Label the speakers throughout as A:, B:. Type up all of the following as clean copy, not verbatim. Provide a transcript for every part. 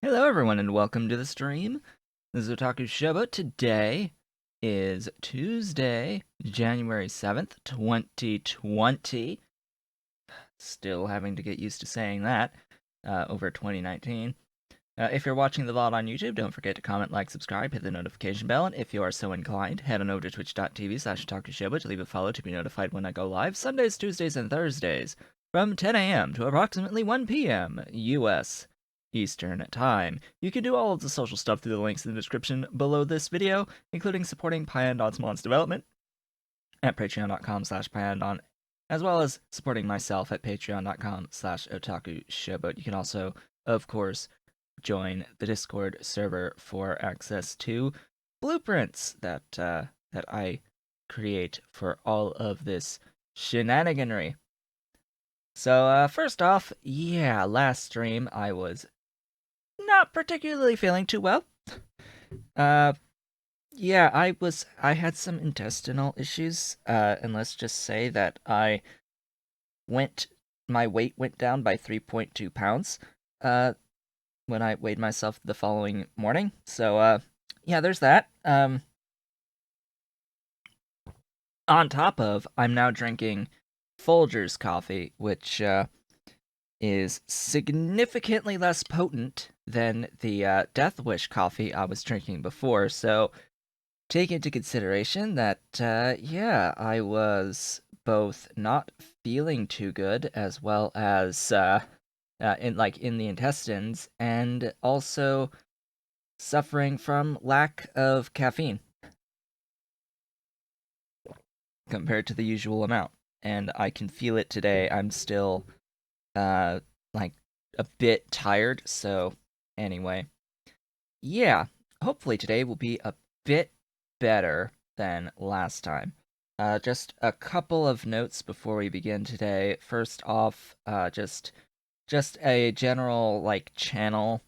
A: Hello, everyone, and welcome to the stream. This is Otaku Showboat. Today is Tuesday, January 7th, 2020. Still having to get used to saying that over 2019. If you're watching the VOD on YouTube, don't forget to comment, like, subscribe, hit the notification bell, and if you are so inclined, head on over to twitch.tv/OtakuShowboat to leave a follow to be notified when I go live Sundays, Tuesdays, and Thursdays from 10 a.m. to approximately 1 p.m. U.S. Eastern Time. You can do all of the social stuff through the links in the description below this video, including supporting Pyanodon's Mon's development at patreon.com/Pyanodon, as well as supporting myself at patreon.com/OtakuShowboat. You can also, of course, join the Discord server for access to blueprints that I create for all of this shenaniganry. So first off, yeah, last stream I was not particularly feeling too well. Yeah, I had some intestinal issues, and let's just say that my weight went down by 3.2 pounds, when I weighed myself the following morning. So, yeah, there's that. On top of, I'm now drinking Folgers coffee, which, is significantly less potent than the Death Wish coffee I was drinking before. So take into consideration that, yeah, I was both not feeling too good as well as in the intestines, and also suffering from lack of caffeine compared to the usual amount. And I can feel it today. I'm still uh like a bit tired, so anyway. Yeah, hopefully today will be a bit better than last time. Just a couple of notes before we begin today. First off, just a general channel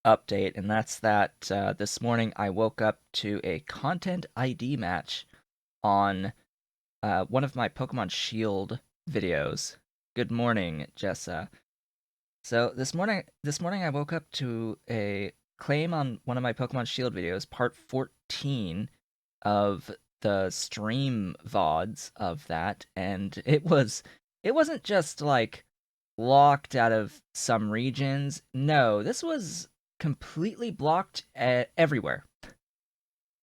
A: update, and that's that this morning I woke up to a content ID match on one of my Pokemon Shield videos. Good morning, Jessa. So this morning I woke up to a claim on one of my Pokemon Shield videos, part 14 of the stream VODs of that, and it wasn't just locked out of some regions. No, this was completely blocked everywhere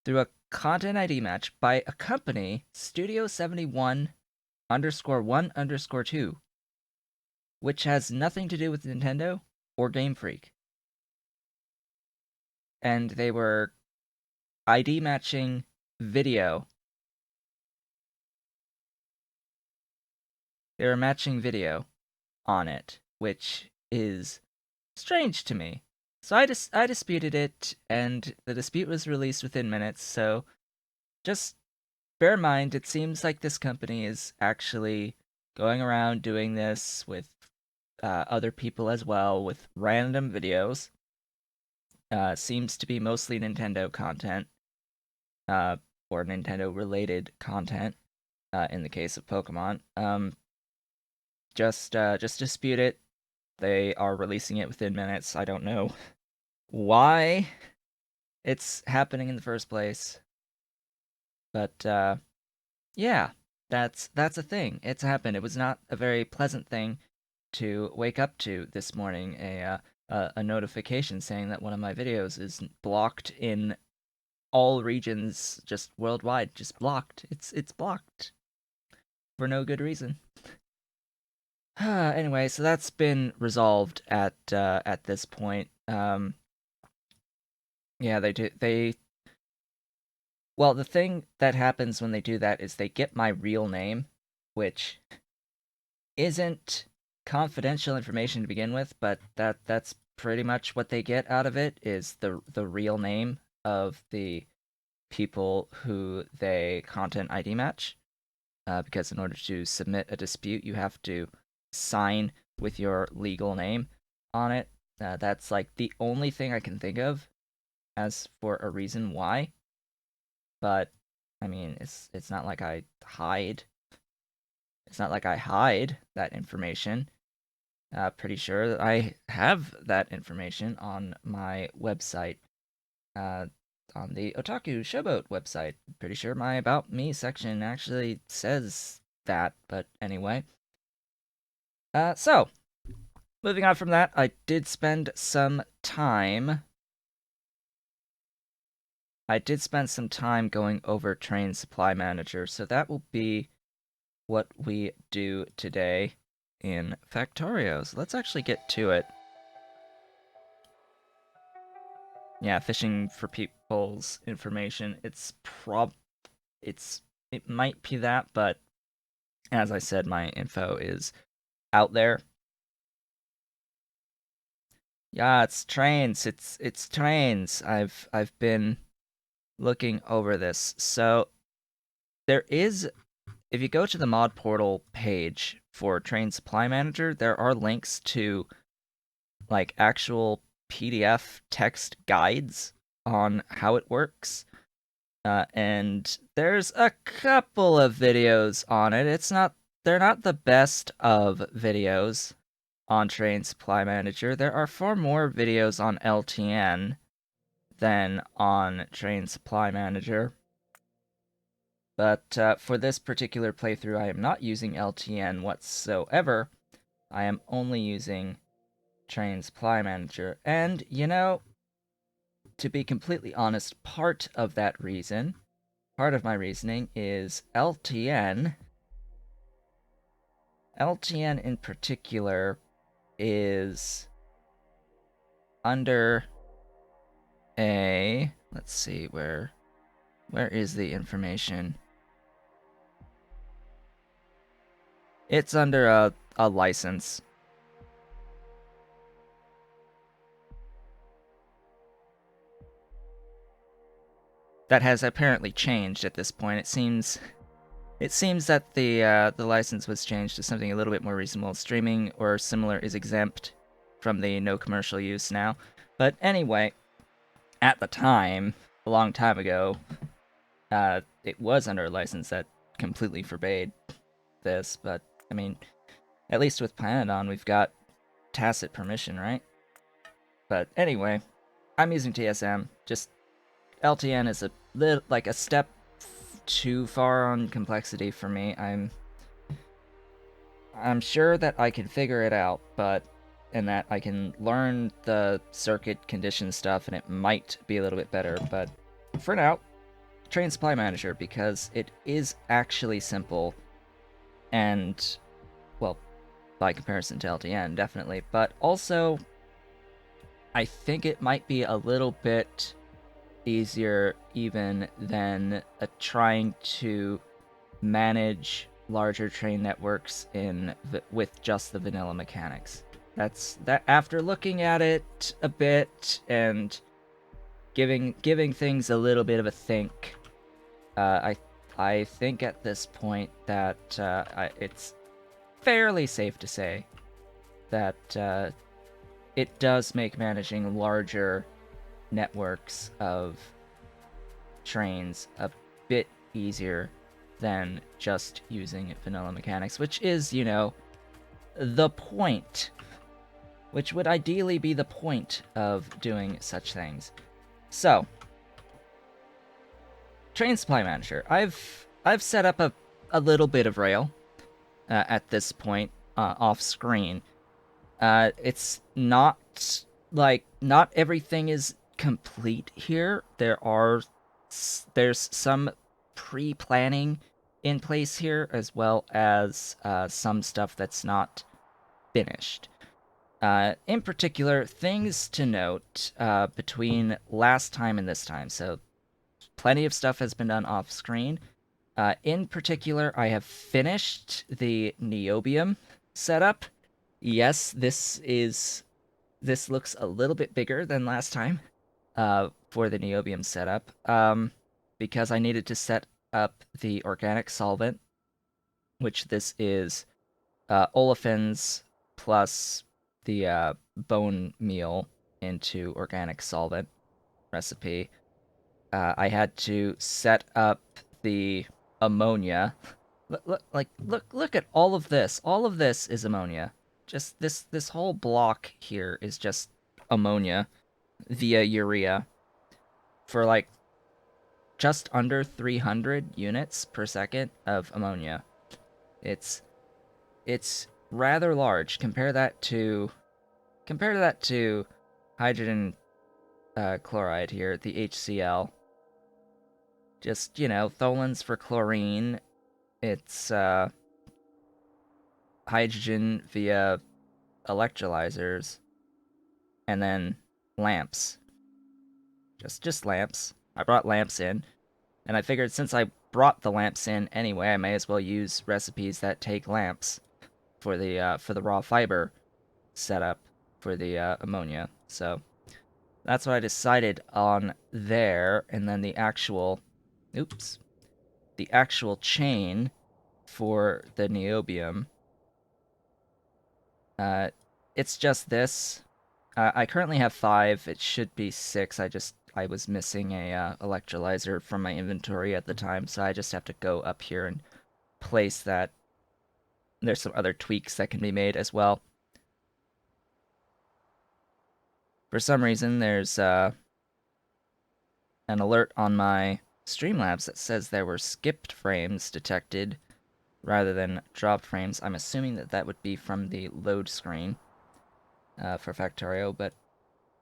A: through a content ID match by a company, Studio 71 underscore 1 underscore 2, which has nothing to do with Nintendo or Game Freak. And they were ID matching video. They were matching video on it, which is strange to me. So I disputed it, and the dispute was released within minutes. So just bear in mind, it seems like this company is actually going around doing this with other people as well, with random videos. Seems to be mostly Nintendo content, or Nintendo related content. In the case of Pokemon, just dispute it. They are releasing it within minutes. I don't know why it's happening in the first place, but yeah, that's a thing. It's happened. It was not a very pleasant thing to wake up to this morning. A notification saying that one of my videos is blocked in all regions, just worldwide, just blocked. It's blocked for no good reason. Anyway, so that's been resolved at this point. Yeah, well, the thing that happens when they do that is they get my real name, which isn't confidential information to begin with, but that's pretty much what they get out of it, is the real name of the people who they content ID match. Because in order to submit a dispute, you have to sign with your legal name on it. That's the only thing I can think of as for a reason why. But I mean, it's not like I hide. It's not like I hide that information. Pretty sure that I have that information on my website, uh, on the Otaku Showboat website. Pretty sure my About Me section actually says that, but anyway. So, moving on from that, I did spend some time. Going over Train Supply Manager, so that will be what we do today in Factorio. So let's actually get to it. Yeah, fishing for people's information. It might be that, but as I said, my info is out there. Yeah, it's trains. It's trains. I've been looking over this. So there is, if you go to the mod portal page for Train Supply Manager, there are links to like actual PDF text guides on how it works. And there's a couple of videos on it. They're not the best of videos on Train Supply Manager. There are far more videos on LTN than on Train Supply Manager. But for this particular playthrough, I am not using LTN whatsoever. I am only using Train Supply Manager. And, to be completely honest, part of my reasoning is LTN. LTN in particular is under a, let's see, where is the information? It's under a license. That has apparently changed at this point. It seems that the license was changed to something a little bit more reasonable. Streaming or similar is exempt from the no commercial use now. But anyway, at the time, a long time ago, it was under a license that completely forbade this. But I mean, at least with Pyanodon, we've got tacit permission, right? But anyway, I'm using TSM. Just LTN is a step too far on complexity for me. I'm sure that I can figure it out, and that I can learn the circuit condition stuff, and it might be a little bit better. But for now, Train Supply Manager, because it is actually simple, and well, by comparison to LTN, definitely. But also, I think it might be a little bit easier even than trying to manage larger train networks with just the vanilla mechanics. That's that. After looking at it a bit and giving things a little bit of a think, I think at this point that it's fairly safe to say that it does make managing larger networks of trains a bit easier than just using vanilla mechanics, which is, the point. Which would ideally be the point of doing such things. So, Train Supply Manager. I've set up a little bit of rail at this point off screen. It's not not everything is complete here. There's some pre-planning in place here, as well as some stuff that's not finished. In particular, things to note between last time and this time. So, plenty of stuff has been done off screen. In particular, I have finished the niobium setup. Yes, this looks a little bit bigger than last time for the niobium setup, because I needed to set up the organic solvent, which this is olefins plus the bone meal into organic solvent recipe. I had to set up the ammonia. Look at all of this. All of this is ammonia. just this whole block here is just ammonia via urea for like just under 300 units per second of ammonia. It's rather large. Compare that to hydrogen chloride here, the HCl. Just, you know, tholins for chlorine. It's hydrogen via electrolyzers, and then lamps. Just lamps. I brought lamps in, and I figured since I brought the lamps in anyway, I may as well use recipes that take lamps for the raw fiber setup for the ammonia. So that's what I decided on there, and then the actual chain for the niobium. It's just this. I currently have 5. It should be 6. I was missing a electrolyzer from my inventory at the time, so I just have to go up here and place that. There's some other tweaks that can be made as well. For some reason, there's an alert on my Streamlabs that says there were skipped frames detected rather than dropped frames. I'm assuming that that would be from the load screen for Factorio, but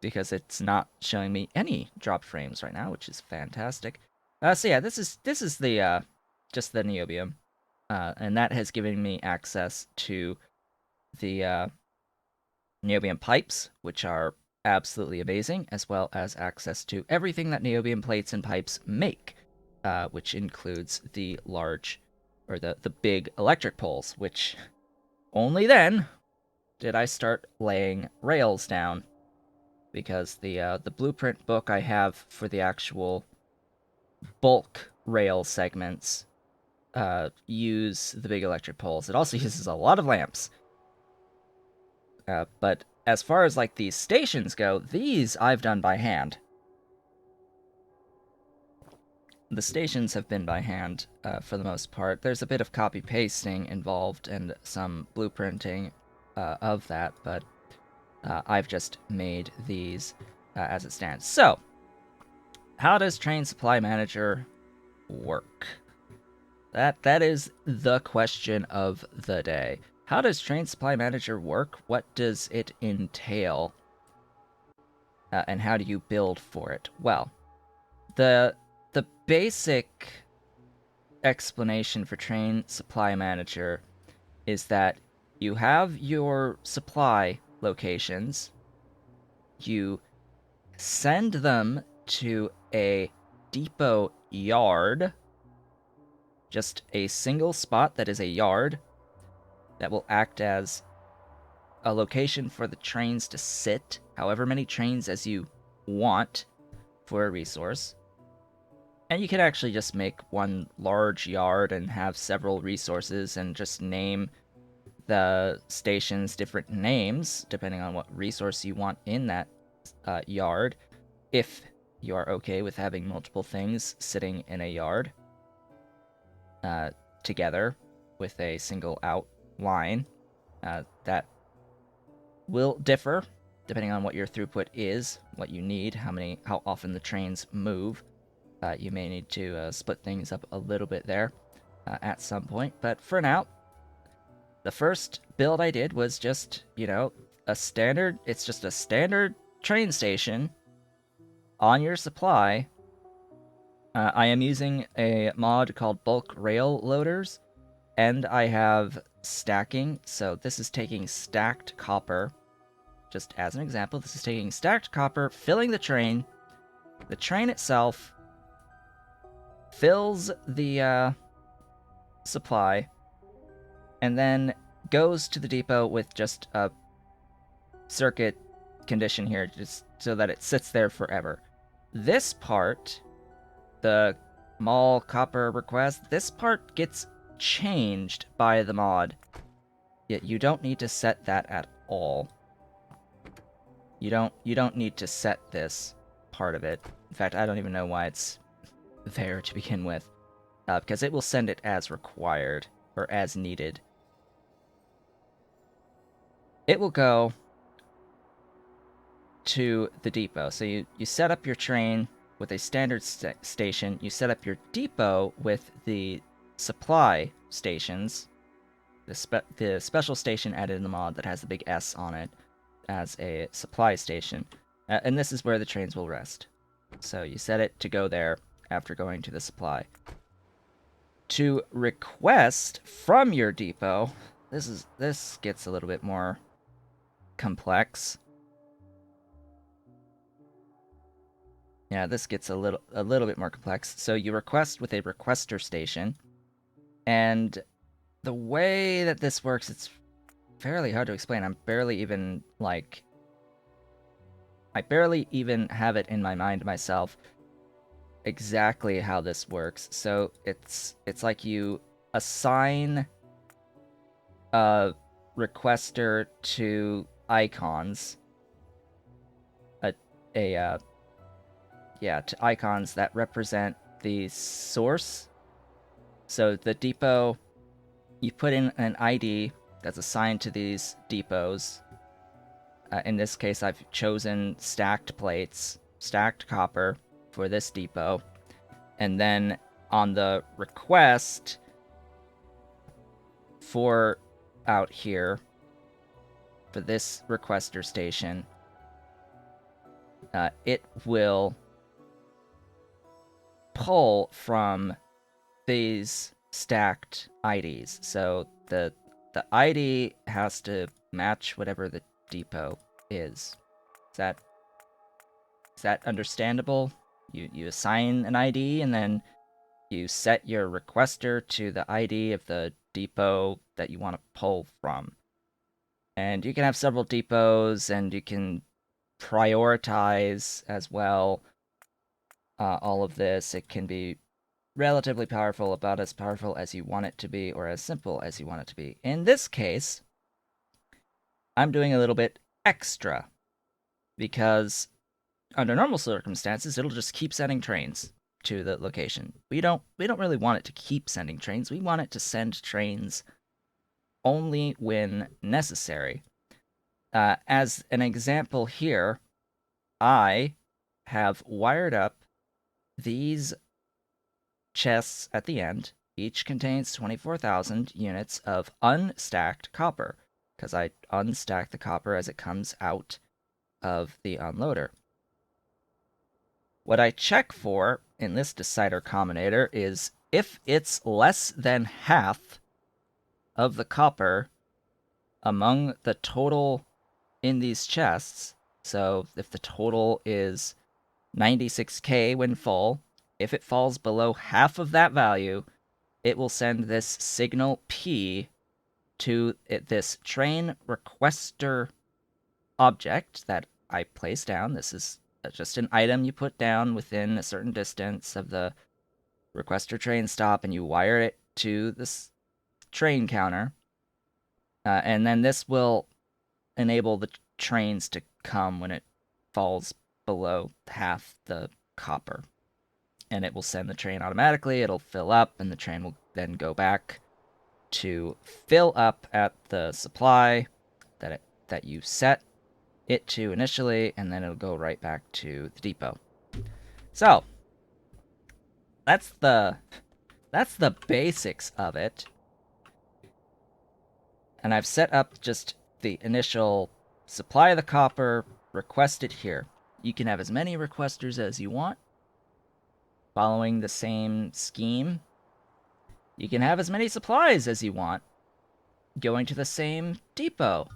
A: because it's not showing me any dropped frames right now, which is fantastic. So yeah, this is the just the niobium, and that has given me access to the niobium pipes, which are absolutely amazing, as well as access to everything that niobium plates and pipes make, which includes the large, or the big electric poles, which only then did I start laying rails down, because the blueprint book I have for the actual bulk rail segments use the big electric poles. It also uses a lot of lamps. But as far as like these stations go, these I've done by hand. The stations have been by hand for the most part. There's a bit of copy pasting involved and some blueprinting of that, but I've just made these as it stands. So, how does Train Supply Manager work? That is the question of the day. How does Train Supply Manager work? What does it entail? And how do you build for it? Well, the basic explanation for Train Supply Manager is that you have your supply locations, you send them to a depot yard, just a single spot that is a yard that will act as a location for the trains to sit, however many trains as you want for a resource. And you can actually just make one large yard and have several resources and just name the stations different names depending on what resource you want in that yard, if you are okay with having multiple things sitting in a yard together with a single outline. That will differ depending on what your throughput is, what you need, how often the trains move. You may need to split things up a little bit there at some point, but for now, the first build I did was just, you know, it's just a standard train station on your supply. I am using a mod called Bulk Rail Loaders, and I have stacking, so this is taking stacked copper. Just as an example, this is taking stacked copper, filling the train itself fills the supply, and then goes to the depot with just a circuit condition here, just so that it sits there forever. This part, the mall copper request, this part gets changed by the mod. Yet you don't need to set that at all. You don't need to set this part of it. In fact, I don't even know why it's there to begin with, because it will send it as required or as needed. it will go to the depot. So you set up your train with a standard station. You set up your depot with the supply stations, the special station added in the mod that has the big S on it as a supply station. And this is where the trains will rest. So you set it to go there after going to the supply. To request from your depot, this gets a little bit more complex. Yeah, this gets a little bit more complex. So you request with a requester station, and the way that this works, it's fairly hard to explain. I barely even have it in my mind myself exactly how this works. So it's like you assign a requester to icons, to icons that represent the source. So the depot, you put in an ID that's assigned to these depots. In this case, I've chosen stacked plates, stacked copper for this depot. And then on the request for out here, for this requester station, it will pull from these stacked IDs. So the ID has to match whatever the depot is. Is that understandable? You assign an ID and then you set your requester to the ID of the depot that you want to pull from. And you can have several depots and you can prioritize as well. All of this, it can be relatively powerful, about as powerful as you want it to be, or as simple as you want it to be. In this case, I'm doing a little bit extra, because under normal circumstances, it'll just keep sending trains to the location. We don't really want it to keep sending trains. We want it to send trains only when necessary. As an example here, I have wired up these chests at the end. Each contains 24,000 units of unstacked copper, because I unstack the copper as it comes out of the unloader. What I check for in this decider combinator is if it's less than half of the copper among the total in these chests. So if the total is 96k when full, if it falls below half of that value, it will send this signal P to this train requester object that I place down. This is just an item you put down within a certain distance of the requester train stop, and you wire it to this train counter. And then this will enable the trains to come when it falls below half the copper. And it will send the train automatically. It'll fill up, and the train will then go back to fill up at the supply that you set it to initially, and then it'll go right back to the depot. So that's the basics of it. And I've set up just the initial supply of the copper, request it here. You can have as many requesters as you want, following the same scheme. You can have as many supplies as you want, going to the same depot.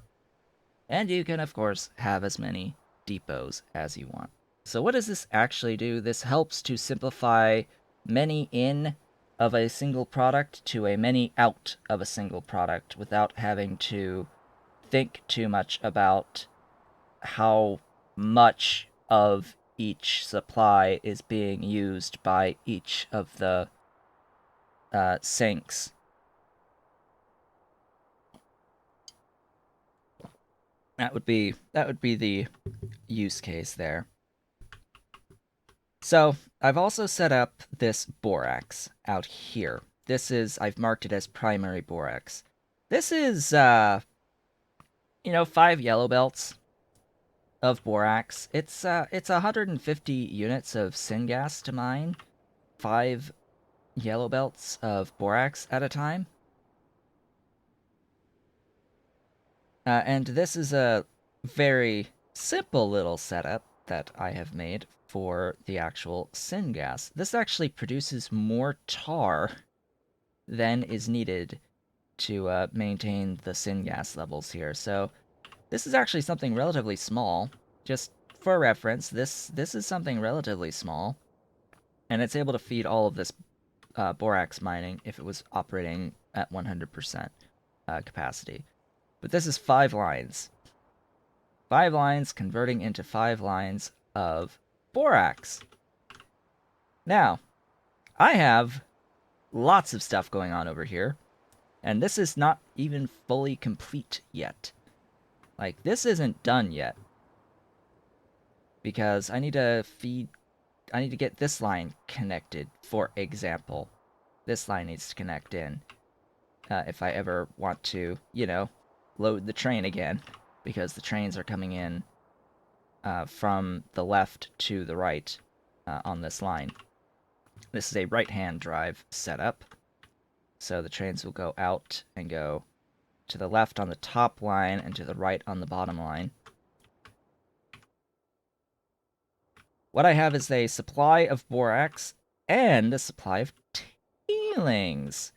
A: And you can, of course, have as many depots as you want. So what does this actually do? This helps to simplify many in of a single product to a many out of a single product without having to think too much about how much of each supply is being used by each of the sinks. That would be the use case there. So I've also set up this borax out here. I've marked it as primary borax. This is 5 yellow belts of borax. It's 150 units of syngas to mine. 5 yellow belts of borax at a time. And this is a very simple little setup that I have made for the actual syngas. This actually produces more tar than is needed to maintain the syngas levels here. So this is actually something relatively small. Just for reference, this is something relatively small, and it's able to feed all of this borax mining if it was operating at 100% capacity. But this is 5 lines. 5 lines converting into 5 lines of borax. Now, I have lots of stuff going on over here, and this is not even fully complete yet. Like, this isn't done yet, because I need to get this line connected, for example. This line needs to connect in, if I ever want to, load the train again, because the trains are coming in from the left to the right on this line. This is a right-hand drive setup, so the trains will go out and go to the left on the top line and to the right on the bottom line. What I have is a supply of borax and a supply of tailings.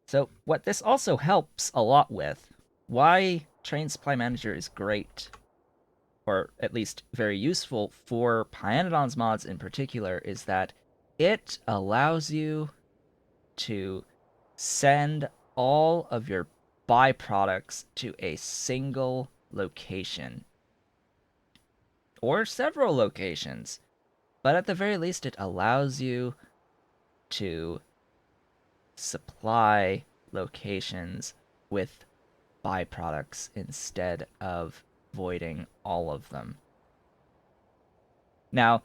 A: So what this also helps a lot with, why Train Supply Manager is great, or at least very useful for Pyanodon's mods in particular, is that it allows you to send all of your byproducts to a single location. Or several locations. But at the very least, it allows you to supply locations with byproducts instead of voiding all of them. Now,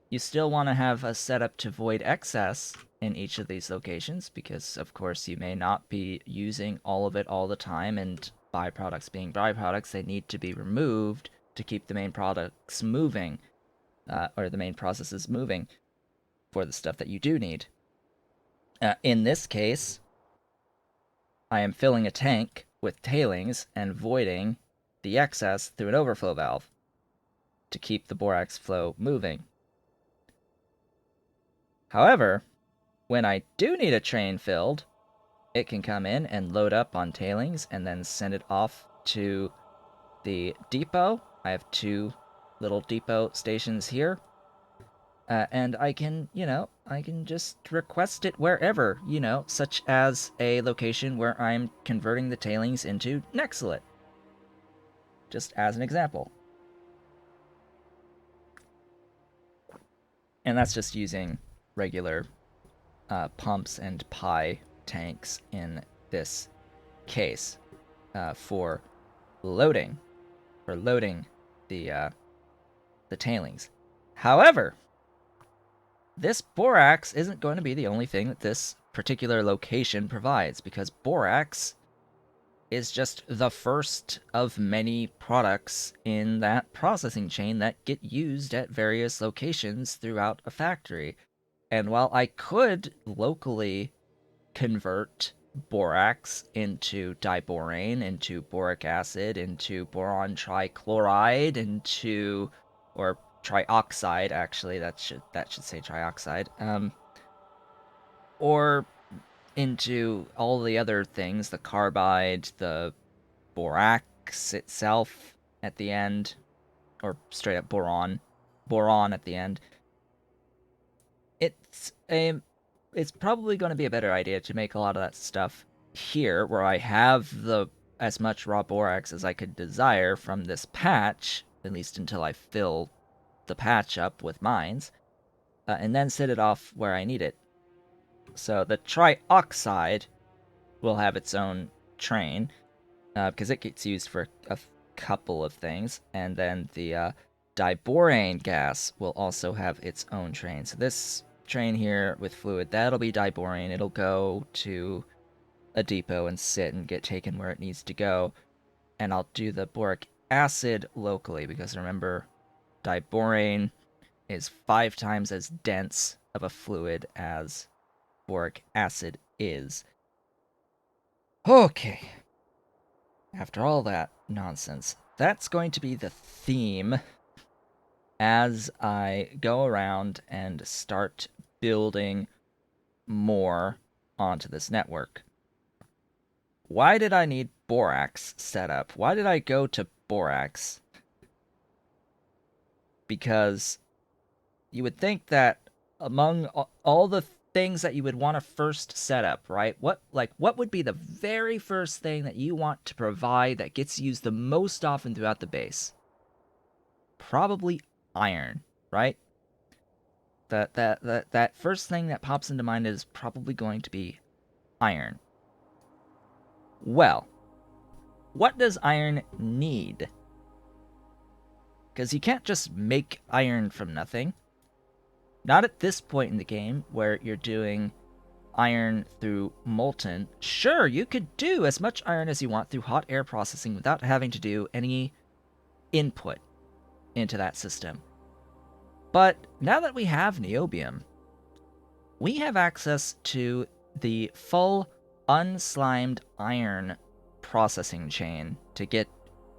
A: you still want to have a setup to void excess in each of these locations, because of course you may not be using all of it all the time, and byproducts being byproducts, they need to be removed to keep the main products moving, or the main processes moving for the stuff that you do need. In this case, I am filling a tank with tailings and voiding the excess through an overflow valve to keep the borax flow moving. However, when I do need a train filled, it can come in and load up on tailings and then send it off to the depot. I have 2 little depot stations here. And I can just request it wherever, such as a location where I'm converting the tailings into Nexalit. Just as an example. And that's just using regular pumps and pie tanks in this case for loading the tailings. However, this borax isn't going to be the only thing that this particular location provides, because borax is just the first of many products in that processing chain that get used at various locations throughout a factory. And while I could locally convert borax into diborane, into boric acid, into boron trichloride, into, or trioxide, actually, that should say trioxide, or into all the other things, the carbide, the borax itself at the end, or straight up boron at the end. It's probably going to be a better idea to make a lot of that stuff here, where I have as much raw borax as I could desire from this patch, at least until I fill the patch up with mines, and then set it off where I need it. So the trioxide will have its own train, because it gets used for a couple of things, and then the diborane gas will also have its own train. So this train here with fluid, that'll be diborane. It'll go to a depot and sit and get taken where it needs to go. and I'll do the boric acid locally, because remember, diborane is 5 times as dense of a fluid as boric acid is. Okay. After all that nonsense, that's going to be the theme as I go around and start building more onto this network. Why did I need Borax set up? Why did I go to Borax? Because you would think that among all the things that you would want to first set up, right? What would be the very first thing that you want to provide that gets used the most often throughout the base? Probably iron, right? That first thing that pops into mind is probably going to be iron. Well, what does iron need? Because you can't just make iron from nothing. Not at this point in the game where you're doing iron through molten. Sure, you could do as much iron as you want through hot air processing without having to do any input into that system. But now that we have niobium, we have access to the full unslimed iron processing chain to get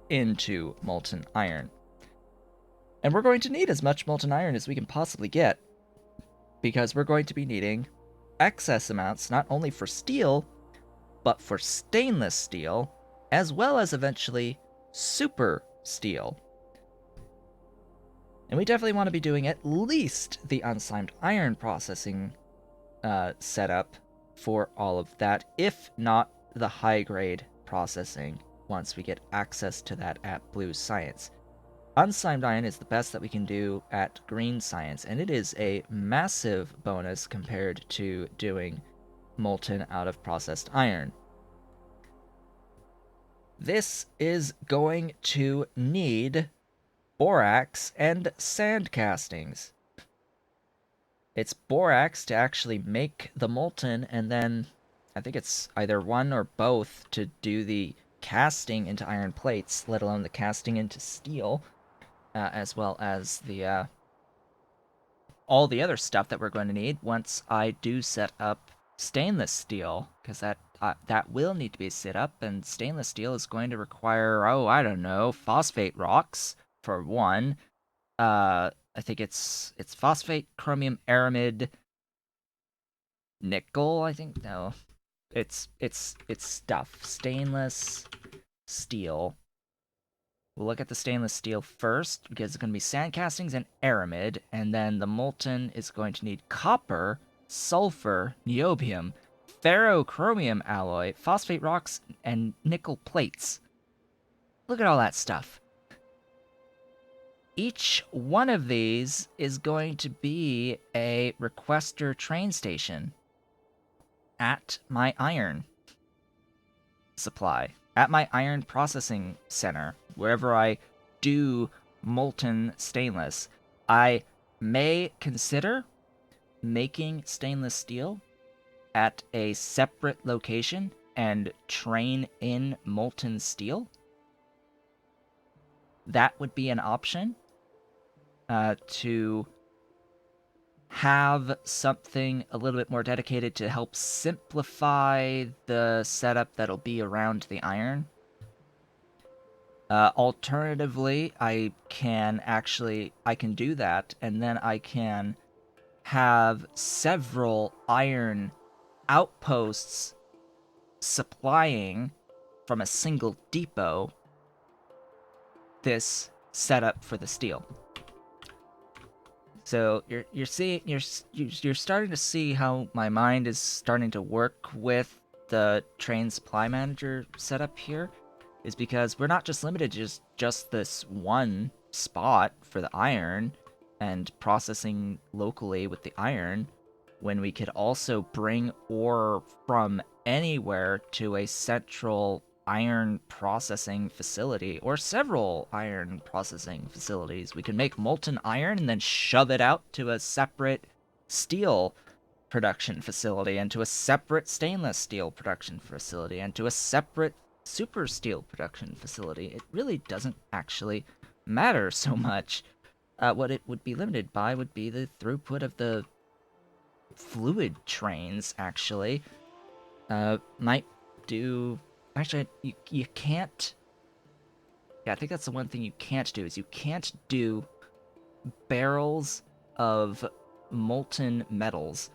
A: into molten iron. And we're going to need as much molten iron as we can possibly get, because we're going to be needing excess amounts not only for steel, but for stainless steel, as well as eventually super steel. And we definitely want to be doing at least the unslimed iron processing setup for all of that, if not the high-grade processing once we get access to that at Blue Science. Unslimed iron is the best that we can do at Green Science, and it is a massive bonus compared to doing molten out of processed iron. This is going to need borax and sand castings. It's borax to actually make the molten, and then I think it's either one or both to do the casting into iron plates, let alone the casting into steel. As well as the all the other stuff that we're going to need once I do set up stainless steel, because that will need to be set up, and stainless steel is going to require, oh, I don't know, phosphate rocks for one. I think it's phosphate, chromium, aramid, nickel. I think no, it's stuff. Stainless steel. We'll look at the stainless steel first, because it's going to be sand castings and aramid, and then the molten is going to need copper, sulfur, niobium, ferrochromium alloy, phosphate rocks, and nickel plates. Look at all that stuff. Each one of these is going to be a requester train station at my iron supply, at my iron processing center, wherever I do molten stainless. I may consider making stainless steel at a separate location and train in molten steel. That would be an option, to have something a little bit more dedicated to help simplify the setup that'll be around the iron. Alternatively, I can do that, and then I can have several iron outposts supplying from a single depot this setup for the steel. So you're starting to see how my mind is starting to work with the train supply manager setup here, is because we're not just limited to just this one spot for the iron and processing locally with the iron, when we could also bring ore from anywhere to a central iron processing facility, or several iron processing facilities. We can make molten iron and then shove it out to a separate steel production facility, and to a separate stainless steel production facility, and to a separate super steel production facility, it really doesn't actually matter so much. What it would be limited by would be the throughput of the fluid trains, actually. Might do... Actually, you can't... Yeah, I think that's the one thing you can't do, is you can't do barrels of molten metals.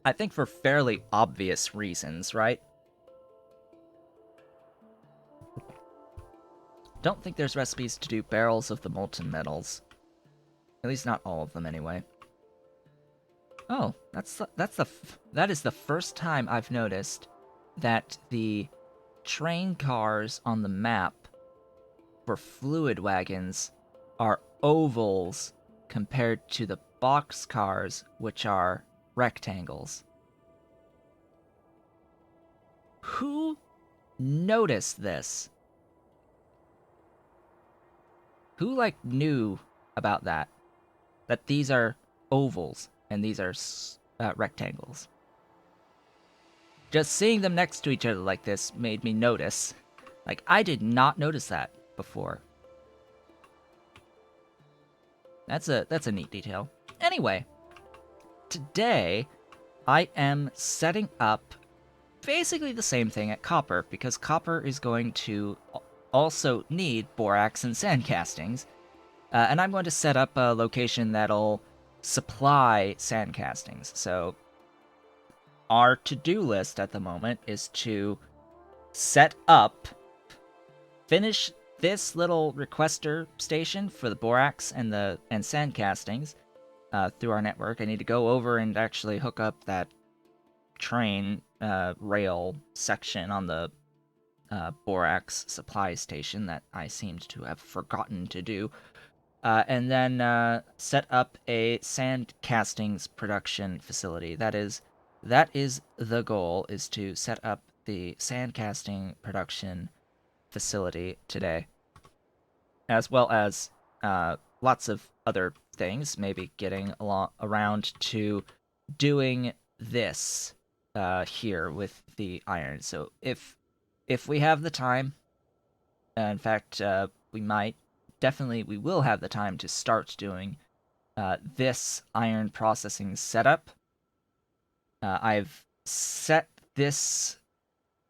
A: I think for fairly obvious reasons, right? Don't think there's recipes to do barrels of the molten metals. At least not all of them, anyway. Oh, that is the first time I've noticed that the train cars on the map for fluid wagons are ovals compared to the box cars, which are rectangles. Who noticed this? Who, like, knew about that? That these are ovals and these are rectangles. Just seeing them next to each other like this made me notice. Like, I did not notice that before. That's a neat detail. Anyway, today I am setting up basically the same thing at copper, because copper is going to also need borax and sand castings. And I'm going to set up a location that'll supply sand castings. So our to-do list at the moment is to set up, finish this little requester station for the borax and sand castings through our network. I need to go over and actually hook up that train rail section on the borax supply station that I seemed to have forgotten to do. And then set up a sand castings production facility. That is the goal, is to set up the sand casting production facility today, as well as lots of other things. Maybe getting around to doing this here with the iron. So if we have the time, in fact, we might. Definitely, we will have the time to start doing this iron processing setup. I've set this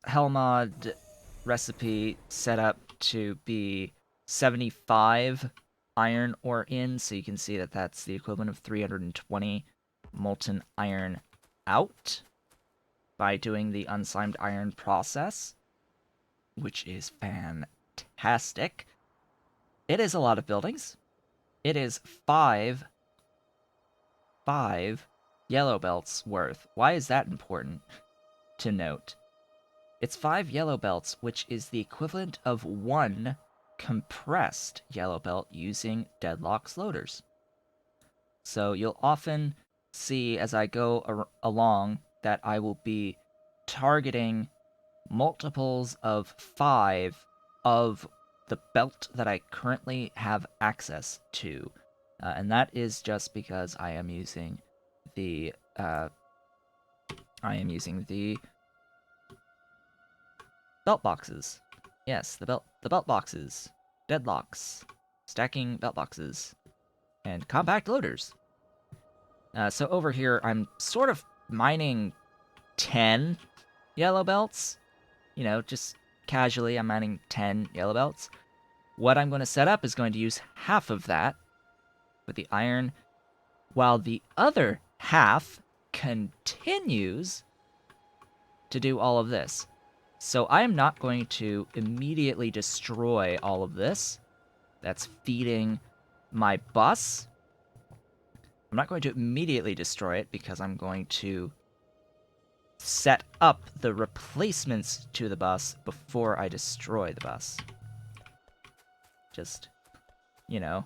A: Helmod recipe set up to be 75 iron ore in, so you can see that that's the equivalent of 320 molten iron out by doing the unslimed iron process, which is fantastic. It is a lot of buildings. It is five yellow belts worth. Why is that important to note? It's 5 yellow belts, which is the equivalent of 1 compressed yellow belt using deadlocks loaders. So you'll often see as I go along that I will be targeting multiples of 5 of the belt that I currently have access to. And that is just because I am using the belt boxes. Yes, the belt boxes, deadlocks, stacking belt boxes, and compact loaders. So over here, I'm sort of mining 10 yellow belts. You know, just casually, I'm mining 10 yellow belts. What I'm going to set up is going to use half of that with the iron, while the other half continues to do all of this. So I am not going to immediately destroy all of this. That's feeding my bus. I'm not going to immediately destroy it because I'm going to set up the replacements to the bus before I destroy the bus. Just, you know,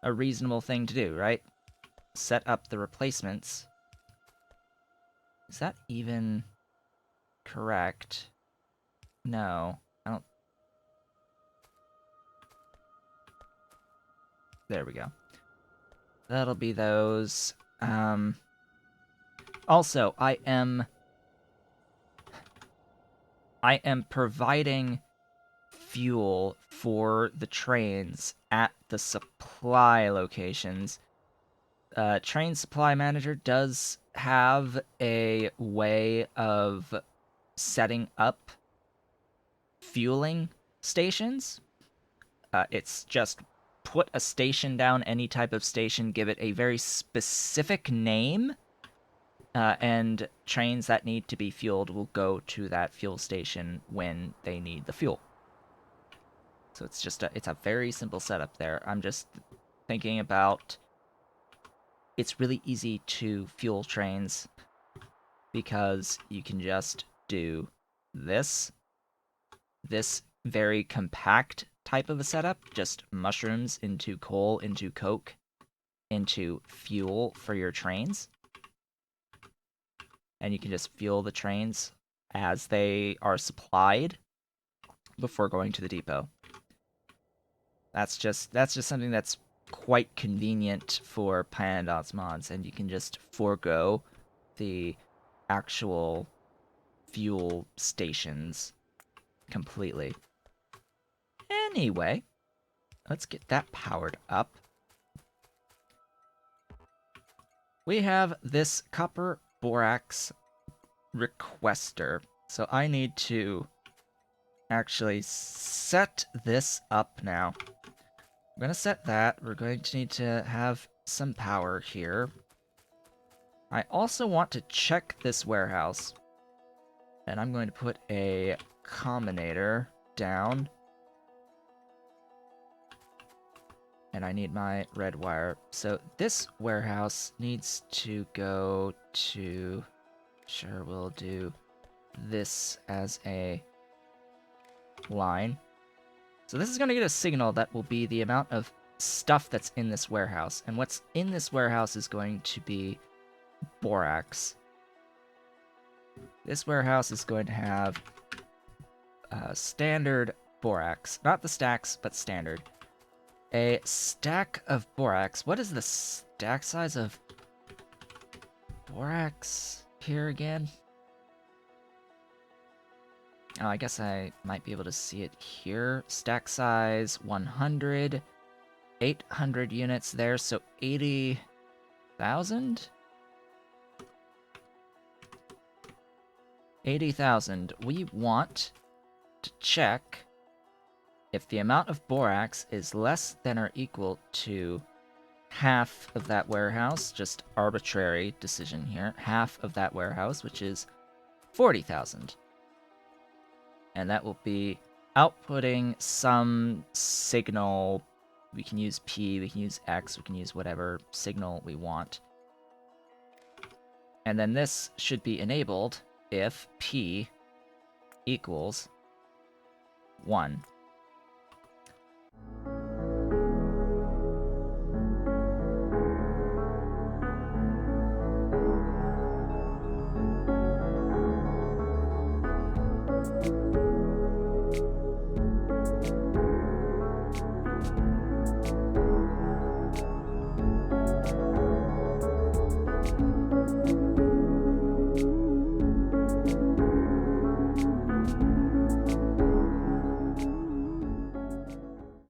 A: a reasonable thing to do, right? Set up the replacements. Is that even correct? No, I don't. There we go. That'll be those. Also, I am I am providing fuel for the trains at the supply locations. Train Supply Manager does have a way of setting up fueling stations. It's just put a station down, any type of station, give it a very specific name, and trains that need to be fueled will go to that fuel station when they need the fuel. So it's a very simple setup there. I'm just thinking about it's really easy to fuel trains because you can just do this very compact type of a setup, just mushrooms into coal, into coke, into fuel for your trains. And you can just fuel the trains as they are supplied before going to the depot. That's just something that's quite convenient for Pyanodon's mods, and you can just forego the actual fuel stations completely. Anyway, let's get that powered up. We have this copper borax requester, so I need to actually set this up now. I'm going to set that. We're going to need to have some power here. I also want to check this warehouse. And I'm going to put a combinator down. And I need my red wire. So this warehouse needs to go to... Sure, we'll do this as a line. So this is going to get a signal that will be the amount of stuff that's in this warehouse. And what's in this warehouse is going to be borax. This warehouse is going to have standard borax. Not the stacks, but standard. A stack of borax. What is the stack size of borax here again? Oh, I guess I might be able to see it here. Stack size 100. 800 units there, so 80,000? 80,000. We want to check if the amount of borax is less than or equal to half of that warehouse, just arbitrary decision here, half of that warehouse, which is 40,000. And that will be outputting some signal. We can use P, we can use X, we can use whatever signal we want. And then this should be enabled if P equals 1.